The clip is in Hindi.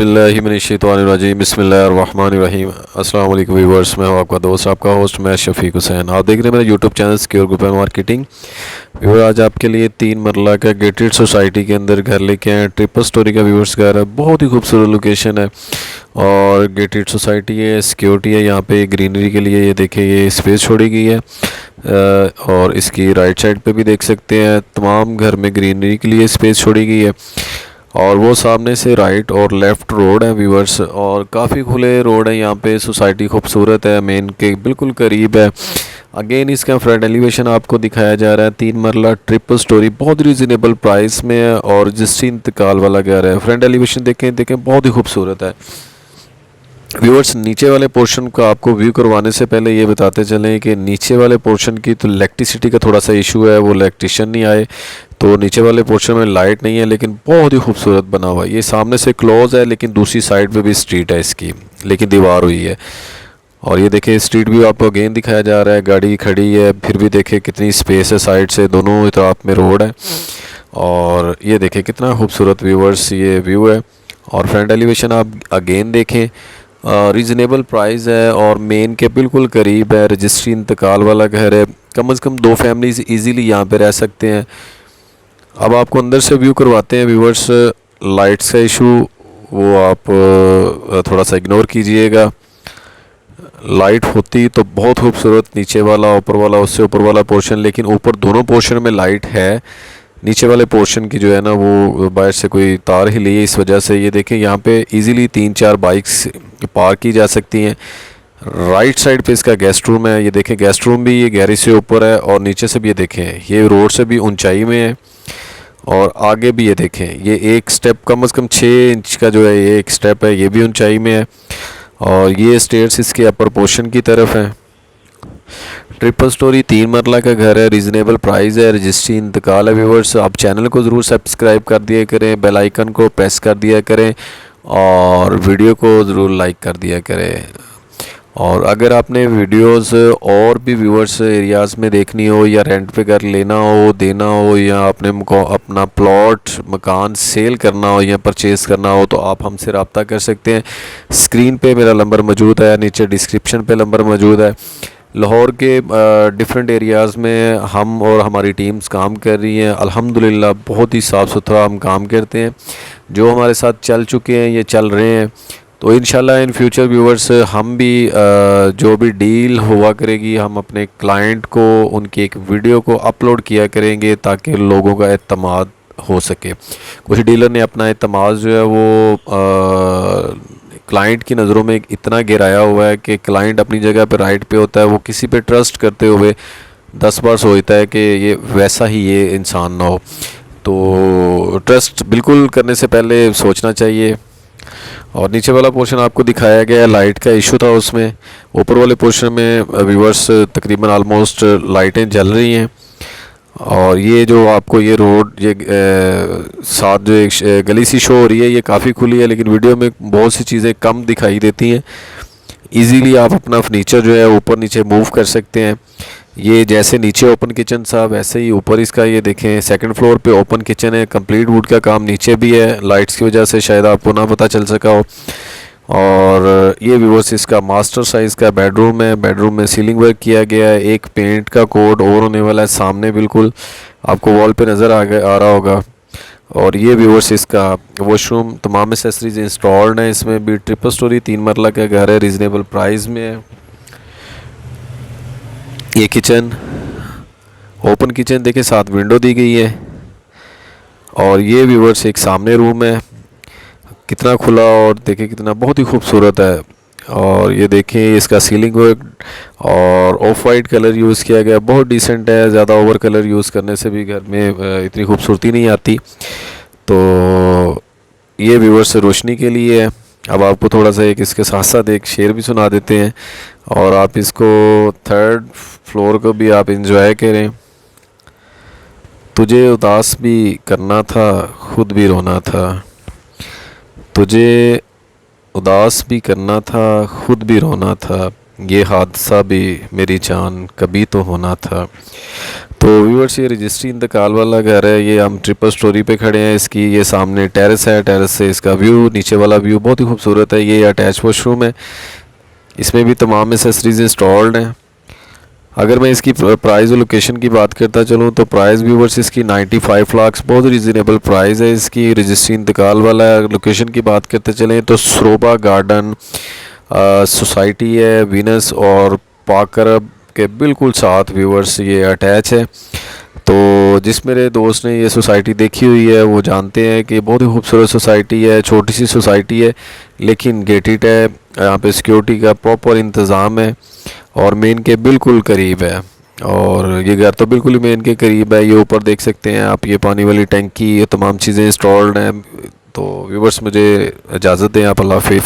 औज़ुबिल्लाहिमिनश्शैतानिर्रजीम बिस्मिल्लाहिर्रहमानिर्रहीम। अस्सलाम वालेकुम व्यूअर्स, मैं हूं आपका दोस्त, आपका होस्ट, मैं शफीक हुसैन। आप देख रहे हैं मेरा YouTube channel secure group and marketing. Viewer, आज आपके लिए 3 मरला का गेटेड सोसाइटी के अंदर घर लेके आए। ट्रिपल स्टोरी का व्यूअर्स घर है, बहुत ही खूबसूरत लोकेशन है और गेटेड सोसाइटी है, सिक्योरिटी है। यहाँ पे ग्रीनरी के लिए ये देखें, ये स्पेस छोड़ी गई है और इसकी राइट साइड पे भी देख सकते हैं तमाम घर में ग्रीनरी के लिए स्पेस छोड़ी गई है। और वो सामने से राइट और लेफ़्ट रोड है व्यूअर्स, और काफ़ी खुले रोड है यहाँ पे। सोसाइटी खूबसूरत है, मेन के बिल्कुल करीब है। अगेन इसका फ्रंट एलिवेशन आपको दिखाया जा रहा है। 3 मरला ट्रिपल स्टोरी, बहुत रीज़नेबल प्राइस में है और रजिस्ट्री इंतकाल वाला घर है। फ्रंट एलिवेशन देखें बहुत ही खूबसूरत है व्यूअर्स। नीचे वाले पोर्शन का आपको व्यू करवाने से पहले ये बताते चलें कि नीचे वाले पोर्शन की तो इलेक्ट्रिसिटी का थोड़ा सा इशू है, वो इलेक्ट्रिशियन नहीं आए तो नीचे वाले पोर्शन में लाइट नहीं है, लेकिन बहुत ही खूबसूरत बना हुआ है। ये सामने से क्लोज है लेकिन दूसरी साइड पे भी स्ट्रीट है इसकी, लेकिन दीवार हुई है। और ये देखें स्ट्रीट व्यू आपको अगेन दिखाया जा रहा है, गाड़ी खड़ी है फिर भी देखें कितनी स्पेस है, साइड से दोनों तरफ में रोड है। और ये देखें कितना खूबसूरत व्यूअर्स ये व्यू है। और फ्रंट एलिवेशन आप अगेन देखें, रीज़नेबल प्राइस है और मेन के बिल्कुल करीब है। रजिस्ट्री इंतकाल वाला घर है, कम से कम 2 फैमिलीज़ ईज़िली यहाँ पे रह सकते हैं। अब आपको अंदर से व्यू करवाते हैं व्यूअर्स। लाइट्स का इशू वो आप थोड़ा सा इग्नोर कीजिएगा। लाइट होती तो बहुत खूबसूरत, नीचे वाला ऊपर वाला, उससे ऊपर वाला पोर्शन, लेकिन ऊपर दोनों पोर्शन में लाइट है। नीचे वाले पोर्शन की जो है ना वो बाहर से कोई तार ही ली है, इस वजह से ये देखें यहाँ पे इजीली 3-4 बाइक्स पार्क की जा सकती हैं। राइट साइड पे इसका गेस्ट रूम है, ये देखें गेस्ट रूम भी ये गैरेज से ऊपर है और नीचे से भी ये देखें ये रोड से भी ऊंचाई में है। और आगे भी ये देखें ये एक स्टेप कम से कम 6 इंच का जो है ये एक स्टेप है, ये भी ऊंचाई में है। और ये स्टेयर्स इसके अपर पोर्शन की तरफ है। ट्रिपल स्टोरी 3 मरला का घर है, रीज़नेबल प्राइस है, रजिस्ट्री इंतकाल है व्यूअर्स। आप चैनल को ज़रूर सब्सक्राइब कर दिया करें, बेल आइकन को प्रेस कर दिया करें और वीडियो को ज़रूर लाइक कर दिया करें। और अगर आपने वीडियोस और भी व्यूअर्स एरियाज़ में देखनी हो या रेंट पे घर लेना हो, देना हो, या आपने अपना प्लॉट मकान सेल करना हो या परचेज़ करना हो तो आप हमसे रब्ता कर सकते हैं। स्क्रीन पे मेरा नंबर मौजूद है, नीचे डिस्क्रिप्शन पे नंबर मौजूद है। लाहौर के डिफरेंट एरियाज़ में हम और हमारी टीम्स काम कर रही हैं। अल्हम्दुलिल्लाह बहुत ही साफ़ सुथरा हम काम करते हैं। जो हमारे साथ चल चुके हैं ये चल रहे हैं, तो इंशाल्लाह इन फ्यूचर व्यूअर्स हम भी जो भी डील हुआ करेगी हम अपने क्लाइंट को उनकी एक वीडियो को अपलोड किया करेंगे ताकि लोगों का एतमाद हो सके। कुछ डीलर ने अपना एतमाद जो है वो क्लाइंट की नज़रों में इतना गिराया हुआ है कि क्लाइंट अपनी जगह पे राइट पे होता है, वो किसी पे ट्रस्ट करते हुए 10 बार सोचता है कि ये वैसा ही ये इंसान ना हो। तो ट्रस्ट बिल्कुल करने से पहले सोचना चाहिए। और नीचे वाला पोर्शन आपको दिखाया गया है, लाइट का इशू था उसमें। ऊपर वाले पोर्शन में व्यूअर्स तकरीबन आलमोस्ट लाइटें जल रही हैं। और ये जो आपको ये रोड ये साथ जो एक गली सी शो हो रही है ये काफ़ी खुली है, लेकिन वीडियो में बहुत सी चीज़ें कम दिखाई देती हैं। इजीली आप अपना फर्नीचर जो है ऊपर नीचे मूव कर सकते हैं। ये जैसे नीचे ओपन किचन था वैसे ही ऊपर इसका ये देखें सेकंड फ्लोर पे ओपन किचन है, कंप्लीट वुड का काम नीचे भी है। लाइट्स की वजह से शायद आपको ना पता चल सका हो। और ये व्यूअर्स इसका मास्टर साइज़ का बेडरूम है, बेडरूम में सीलिंग वर्क किया गया है। एक पेंट का कोड और होने वाला है, सामने बिल्कुल आपको वॉल पे नज़र आ रहा होगा। और ये व्यूअर्स इसका वॉशरूम तमाम एसेसरीज इंस्टॉल्ड हैं इसमें भी। ट्रिपल स्टोरी 3 मरला का घर है, रीज़नेबल प्राइस में है। ये किचन ओपन किचन देखें, साथ विंडो दी गई है। और ये व्यूअर्स एक सामने रूम है, कितना खुला और देखें कितना बहुत ही खूबसूरत है। और ये देखें इसका सीलिंग वर्क और ऑफ वाइट कलर यूज़ किया गया, बहुत डिसेंट है। ज़्यादा ओवर कलर यूज़ करने से भी घर में इतनी खूबसूरती नहीं आती। तो ये व्यूअर्स रोशनी के लिए है। अब आपको थोड़ा सा एक इसके साथ साथ एक शेर भी सुना देते हैं और आप इसको 3rd फ्लोर को भी आप इंजॉय करें। तुझे उदास भी करना था, खुद भी रोना था। तुझे उदास भी करना था, खुद भी रोना था। ये हादसा भी मेरी जान कभी तो होना था। तो व्यूअर्स ये रजिस्ट्री इंतकाल वाला घर है, ये हम ट्रिपल स्टोरी पे खड़े हैं इसकी। ये सामने टेरेस है, टेरेस से इसका व्यू, नीचे वाला व्यू बहुत ही खूबसूरत है। ये अटैच वॉशरूम है, इसमें भी तमाम एसेसरीज इंस्टॉल्ड हैं। अगर मैं इसकी प्राइस और लोकेशन की बात करता चलूँ तो प्राइस व्यूवर्स इसकी 95 लाख, बहुत रीज़नेबल प्राइस है इसकी। रजिस्ट्री इंतकाल वाला है। लोकेशन की बात करते चलें तो सरोबा गार्डन सोसाइटी है, वीनस और पार्क अरब के बिल्कुल साथ व्यूवर्स ये अटैच है। तो जिस मेरे दोस्त ने ये सोसाइटी देखी हुई है वो जानते हैं कि बहुत ही खूबसूरत सोसाइटी है, छोटी सी सोसाइटी है लेकिन गेटेड है। यहाँ पे सिक्योरिटी का प्रॉपर इंतज़ाम है और मेन के बिल्कुल करीब है। और ये घर तो बिल्कुल ही मेन के करीब है। ये ऊपर देख सकते हैं आप, ये पानी वाली टंकी, ये तमाम चीज़ें इंस्टॉल्ड हैं। तो व्यूवर्स मुझे इजाज़त दें आप, अल्लाह हाफ़िज़।